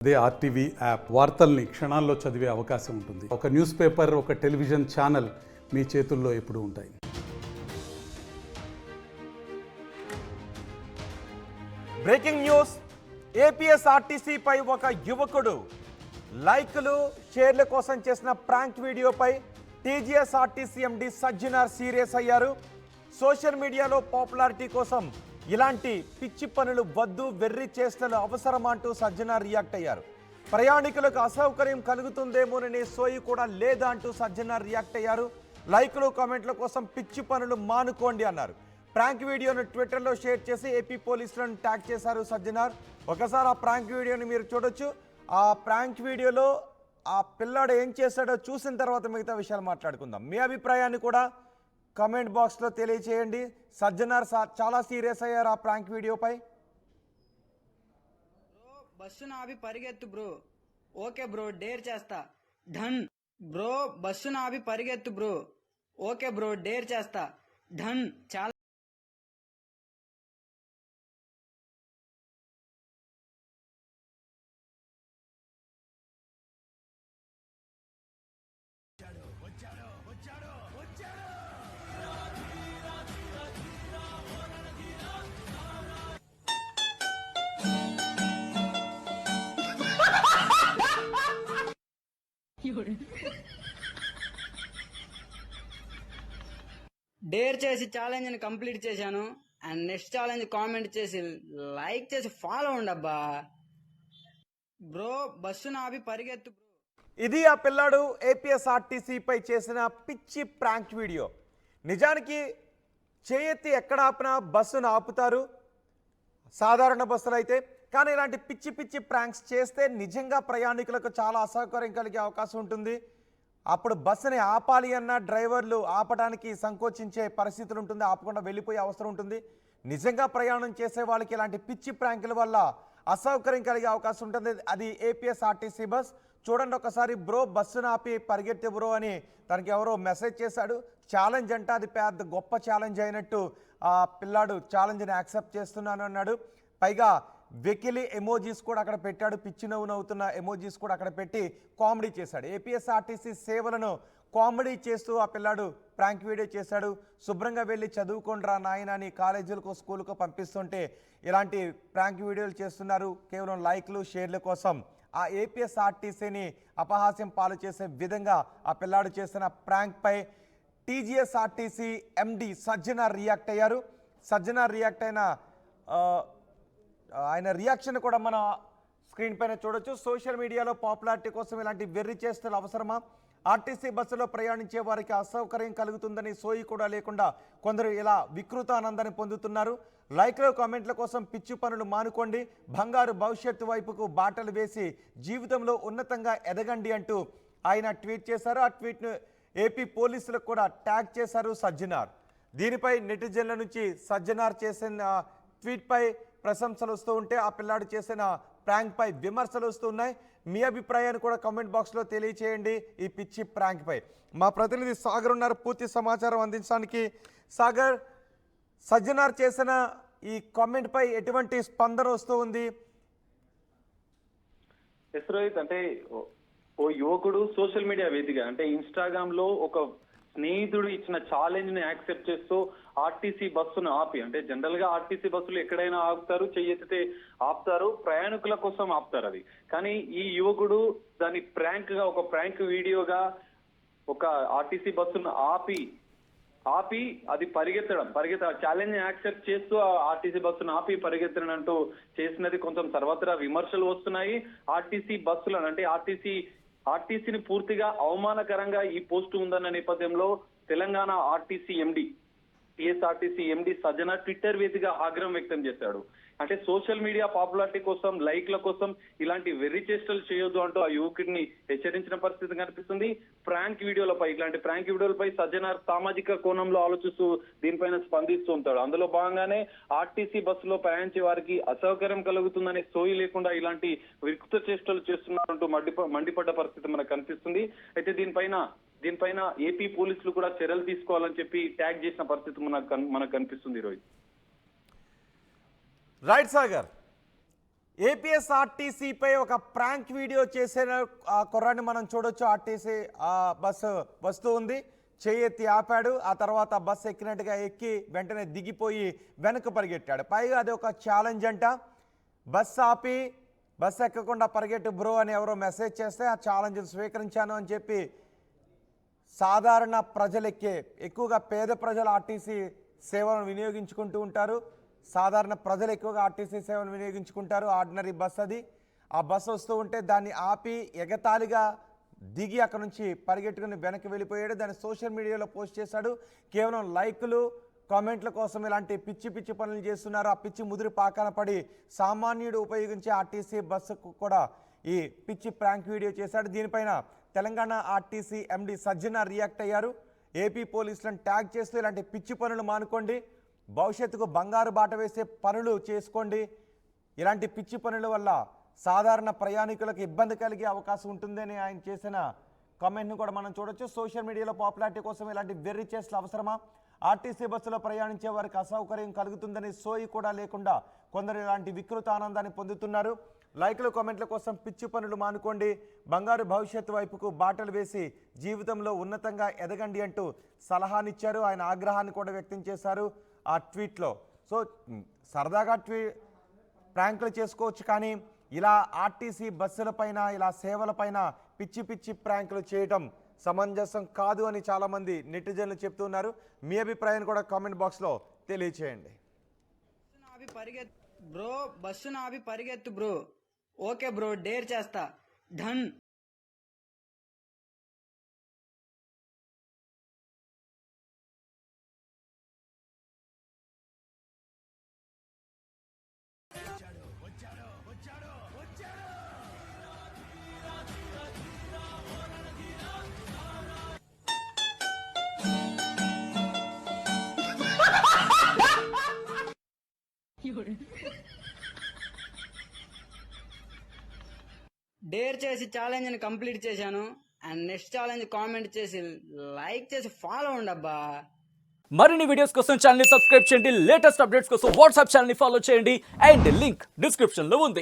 అదే RTV app వార్తల్ని క్షణాల్లో చదివే అవకాశం ఉంటుంది. ఒక న్యూస్ పేపర్, ఒక టెలివిజన్ ఛానల్ మీ చేతుల్లో ఎప్పుడూ ఉంటాయి. Breaking news. ఏపీఎస్ఆర్టీసీపై ఒక యువకుడు లైక్లు షేర్ల కోసం చేసిన ప్రాంక్ వీడియోపై టీజీఎస్ఆర్టీసీ ఎండీ సజ్జనార్ సీరియస్ అయ్యారు. సోషల్ మీడియాలో పాపులారిటీ కోసం ఇలాంటి పిచ్చి పనులు వద్దు, వెర్రి చేష్టలు అవసరమా అంటూ సజ్జనార్ రియాక్ట్ అయ్యారు. ప్రయాణికులకు అసౌకర్యం కలుగుతుందేమోననే సోయి కూడా లేదా అంటూ సజ్జనార్ రియాక్ట్ అయ్యారు. లైక్లు కామెంట్ల కోసం పిచ్చి పనులు మానుకోండి అన్నారు. ప్రాంక్ వీడియోను ట్విట్టర్లో షేర్ చేసి ఏపీ పోలీసులను ట్యాగ్ చేశారు సజ్జనార్. ఒకసారి ఆ ప్రాంక్ వీడియోని మీరు చూడొచ్చు. ఆ ప్రాంక్ వీడియోలో ఆ పిల్లాడు ఏం చేశాడో చూసిన తర్వాత మిగతా విషయాలు మాట్లాడుకుందాం. మీ అభిప్రాయాన్ని కూడా కామెంట్ బాక్స్లో తెలియచేయండి. సజ్జనార్ చాలా సీరియస్ అయ్యారు ఆ ప్రాంక్ వీడియోపై. బస్సును ఆపి పరిగెత్తు బ్రో. ఓకే బ్రో, డేర్ చేస్తా. ధన్ బ్రో. బస్సును ఆపి పరిగెత్తు బ్రో. ఓకే బ్రో, డేర్ చేస్తా. ధన్. చాలా డేర్ చేసి ఛాలెంజ్ ని కంప్లీట్ చేశాను. అండ్ నెక్స్ట్ ఛాలెంజ్ కామెంట్ చేసి లైక్ చేసి ఫాలో ఉండబ్బా బ్రో. బస్సును ఆపి పరిగెత్తు బ్రో. ఇది ఆ పిల్లాడు ఏపీఎస్ఆర్టీసీపై చేసిన పిచ్చి ప్రాంక్ వీడియో. నిజానికి చేయెత్తి ఎక్కడ ఆపినా బస్సును ఆపుతారు సాధారణ బస్సులు అయితే. కానీ ఇలాంటి పిచ్చి పిచ్చి ప్రాంక్స్ చేస్తే నిజంగా ప్రయాణికులకు చాలా అసౌకర్యం కలిగే అవకాశం ఉంటుంది. అప్పుడు బస్సుని ఆపాలి అన్న డ్రైవర్లు ఆపడానికి సంకోచించే పరిస్థితులు ఉంటుంది, ఆపకుండా వెళ్ళిపోయే అవసరం ఉంటుంది. నిజంగా ప్రయాణం చేసే వాళ్ళకి ఇలాంటి పిచ్చి ప్రాంకుల వల్ల అసౌకర్యం కలిగే అవకాశం ఉంటుంది. అది ఏపీఎస్ఆర్టీసీ బస్. చూడండి ఒకసారి. బ్రో బస్సును ఆపి పరిగెత్తే బ్రో అని తనకి ఎవరో మెసేజ్ చేశాడు. ఛాలెంజ్ అంటే అది పెద్ద గొప్ప ఛాలెంజ్ అయినట్టు ఆ పిల్లాడు ఛాలెంజ్ని యాక్సెప్ట్ చేస్తున్నాను అన్నాడు. పైగా వెకిలి ఎమోజీస్ కూడా అక్కడ పెట్టాడు. పిచ్చి నవ్వు నవ్వుతున్న ఎమోజీస్ కూడా అక్కడ పెట్టి కామెడీ చేశాడు. ఏపీఎస్ఆర్టీసీ సేవలను కామెడీ చేస్తూ ఆ పిల్లాడు ప్రాంక్ వీడియో చేశాడు. శుభ్రంగా వెళ్ళి చదువుకోండిరా నాయన అని కాలేజీలకు స్కూల్కు పంపిస్తుంటే ఇలాంటి ప్రాంక్ వీడియోలు చేస్తున్నారు కేవలం లైక్లు షేర్ల కోసం. ఆ ఏపీఎస్ఆర్టీసీని అపహాస్యం పాలు చేసే విధంగా ఆ పిల్లాడు చేసిన ప్రాంక్పై టీజీఎస్ఆర్టీసీ ఎండీ సజ్జనార్ రియాక్ట్ అయ్యారు. సజ్జనార్ రియాక్ట్ అయిన ఆయన రియాక్షన్ కూడా మన స్క్రీన్ పైన చూడొచ్చు. సోషల్ మీడియాలో పాపులారిటీ కోసం ఇలాంటి వెర్రి చేష్టలు అవసరమా? ఆర్టీసీ బస్సులో ప్రయాణించే వారికి అసౌకర్యం కలుగుతుందని సోయి కూడా లేకుండా కొందరు ఇలా వికృత ఆనందాన్ని పొందుతున్నారు. లైక్లు కామెంట్ల కోసం పిచ్చి పనులు మానుకోండి, బంగారు భవిష్యత్తు వైపుకు బాటలు వేసి జీవితంలో ఉన్నతంగా ఎదగండి అంటూ ఆయన ట్వీట్ చేశారు. ఆ ట్వీట్ను ఏపీ పోలీసులకు కూడా ట్యాగ్ చేశారు సజ్జనార్. దీనిపై నెటిజన్ల నుంచి సజ్జనార్ చేసిన ట్వీట్పై ప్రశంసలు వస్తూ ఉంటే ఆ పిల్లాడు చేసిన ప్రాంక్పై విమర్శలు వస్తున్నాయి. మీ అభిప్రాయాన్ని కూడా కామెంట్ బాక్స్లో తెలియచేయండి ఈ పిచ్చి ప్రాంక్పై. మా ప్రతినిధి సాగర్ ఉన్నారు పూర్తి సమాచారం అందించడానికి. సాగర్, సజ్జనార్ చేసిన ఈ కామెంట్పై ఎటువంటి స్పందన వస్తూ ఉంది? రోహిత్, అంటే ఓ యువకుడు సోషల్ మీడియా వేదిక అంటే ఇన్స్టాగ్రామ్ లో ఒక స్నేహితుడు ఇచ్చిన ఛాలెంజ్ ని యాక్సెప్ట్ చేస్తూ ఆర్టీసీ బస్సును ఆపి, అంటే జనరల్ గా ఆర్టీసీ బస్సులు ఎక్కడైనా ఆపుతారు, చెయ్యెత్తితే ఆపుతారు, ప్రయాణికుల కోసం ఆపుతారు అది. కానీ ఈ యువకుడు దాని ప్రాంక్ గా, ఒక ప్రాంక్ వీడియోగా ఒక ఆర్టీసీ బస్సును ఆపి అది పరిగెత్త ఛాలెంజ్ యాక్సెప్ట్ చేస్తూ ఆర్టీసీ బస్సును ఆపి పరిగెత్తడం అంటూ చేసినది కొంచెం సర్వత్రా విమర్శలు వస్తున్నాయి. ఆర్టీసీ బస్సులను అంటే ఆర్టీసీని పూర్తిగా అవమానకరంగా ఈ పోస్టు ఉందన్న నేపథ్యంలో Telangana RTC MD TSRTC MD Sajjanar Twitter వేదికగా ఆగ్రహం వ్యక్తం చేశాడు. అంటే సోషల్ మీడియా పాపులారిటీ కోసం, లైక్ల కోసం ఇలాంటి వెర్రి చేష్టలు చేయొద్దు అంటూ ఆ యువకుడిని హెచ్చరించిన పరిస్థితి కనిపిస్తుంది. ఇలాంటి ప్రాంక్ వీడియోలపై సజ్జనార్ సామాజిక కోణంలో ఆలోచిస్తూ దీనిపైన స్పందిస్తూ ఉంటాడు. అందులో భాగంగానే ఆర్టీసీ బస్సులో ప్రయాణించే వారికి అసౌకర్యం కలుగుతుందనే సోయి లేకుండా ఇలాంటి వికృత చేష్టలు చేస్తున్నారంటూ మండిపడ్డ పరిస్థితి మనకు కనిపిస్తుంది. అయితే దీనిపైన ఏపీ పోలీసులు కూడా చర్యలు తీసుకోవాలని చెప్పి ట్యాగ్ చేసిన పరిస్థితి మనకు కనిపిస్తుంది. రోహిత్, రైట్ సాగర్, ఏపీఎస్ఆర్టీసీపై ఒక ప్రాంక్ వీడియో చేసిన ఆ కుర్రాన్ని మనం చూడొచ్చు. ఆర్టీసీ ఆ బస్సు వస్తూ ఉంది, చేయెత్తి ఆపాడు. ఆ తర్వాత బస్సు ఎక్కినట్టుగా ఎక్కి వెంటనే దిగిపోయి వెనక్కి పరిగెట్టాడు. పైగా అది ఒక ఛాలెంజ్ అంట. బస్సు ఆపి బస్సు ఎక్కకుండా పరిగెట్టు బ్రో అని ఎవరో మెసేజ్ చేస్తే ఆ ఛాలెంజ్ స్వీకరించాను అని చెప్పి సాధారణ ప్రజలెక్కే, ఎక్కువగా పేద ప్రజలు ఆర్టీసీ సేవలను వినియోగించుకుంటూ ఉంటారు. సాధారణ ప్రజలు ఎక్కువగా ఆర్టీసీ సేవలు వినియోగించుకుంటారు. ఆర్డినరీ బస్ అది. ఆ బస్సు వస్తూ ఉంటే దాన్ని ఆపి ఎగతాళిగా దిగి అక్కడ నుంచి పరిగెట్టుకుని వెనక్కి వెళ్ళిపోయాడు. దాన్ని సోషల్ మీడియాలో పోస్ట్ చేశాడు. కేవలం లైకులు కామెంట్ల కోసం ఇలాంటి పిచ్చి పిచ్చి పనులు చేస్తున్నారు. ఆ పిచ్చి ముదిరి పాకాన పడి సామాన్యుడు ఉపయోగించే ఆర్టీసీ బస్సుకు కూడా ఈ పిచ్చి ప్రాంక్ వీడియో చేశాడు. దీనిపైన తెలంగాణ ఆర్టీసీ ఎండి సజ్జన రియాక్ట్ అయ్యారు. ఏపీ పోలీసులను ట్యాగ్ చేస్తూ ఇలాంటి పిచ్చి పనులు మానుకోండి, భవిష్యత్తుకు బంగారు బాట వేసే పనులు చేసుకోండి, ఇలాంటి పిచ్చి పనుల వల్ల సాధారణ ప్రయాణికులకు ఇబ్బంది కలిగే అవకాశం ఉంటుందని ఆయన చేసిన కామెంట్ను కూడా మనం చూడొచ్చు. సోషల్ మీడియాలో పాపులారిటీ కోసం ఇలాంటి వెర్రి చేష్టలు అవసరమా? ఆర్టీసీ బస్సులో ప్రయాణించే వారికి అసౌకర్యం కలుగుతుందని సోయి కూడా లేకుండా కొందరు ఇలాంటి వికృత ఆనందాన్ని పొందుతున్నారు. లైక్లు కామెంట్ల కోసం పిచ్చి పనులు మానుకోండి, బంగారు భవిష్యత్తు వైపుకు బాటలు వేసి జీవితంలో ఉన్నతంగా ఎదగండి అంటూ సలహానిచ్చారు. ఆయన ఆగ్రహాన్ని కూడా వ్యక్తం చేశారు ఆ ట్వీట్లో. సో సరదాగా ప్రాంకులు చేసుకోవచ్చు, కానీ ఇలా ఆర్టీసీ బస్సులపైన ఇలా సేవలపైన పిచ్చి పిచ్చి ప్రాంకులు చేయటం సమంజసం కాదు అని చాలామంది నెటిజన్లు చెప్తున్నారు. మీ అభిప్రాయాన్ని కూడా కామెంట్ బాక్స్లో తెలియచేయండి. బ్రో బస్సు ఆపి పరిగెత్తు బ్రో. ఓకే బ్రో, డేర్ చేస్తా. డన్. డేర్ చేసి ఛాలెంజ్ ని కంప్లీట్ చేశాను. అండ్ నెక్స్ట్ ఛాలెంజ్ కామెంట్ చేసి లైక్ చేసి ఫాలో ఉండబ్బా. మరిన్ని వీడియోస్ కోసం ఛానల్ ని సబ్స్క్రైబ్ చేయండి. లేటెస్ట్ అప్డేట్స్ కోసం వాట్సాప్ ఛానల్ ని ఫాలో చేయండి. అండ్ లింక్ డిస్క్రిప్షన్ లో ఉంది.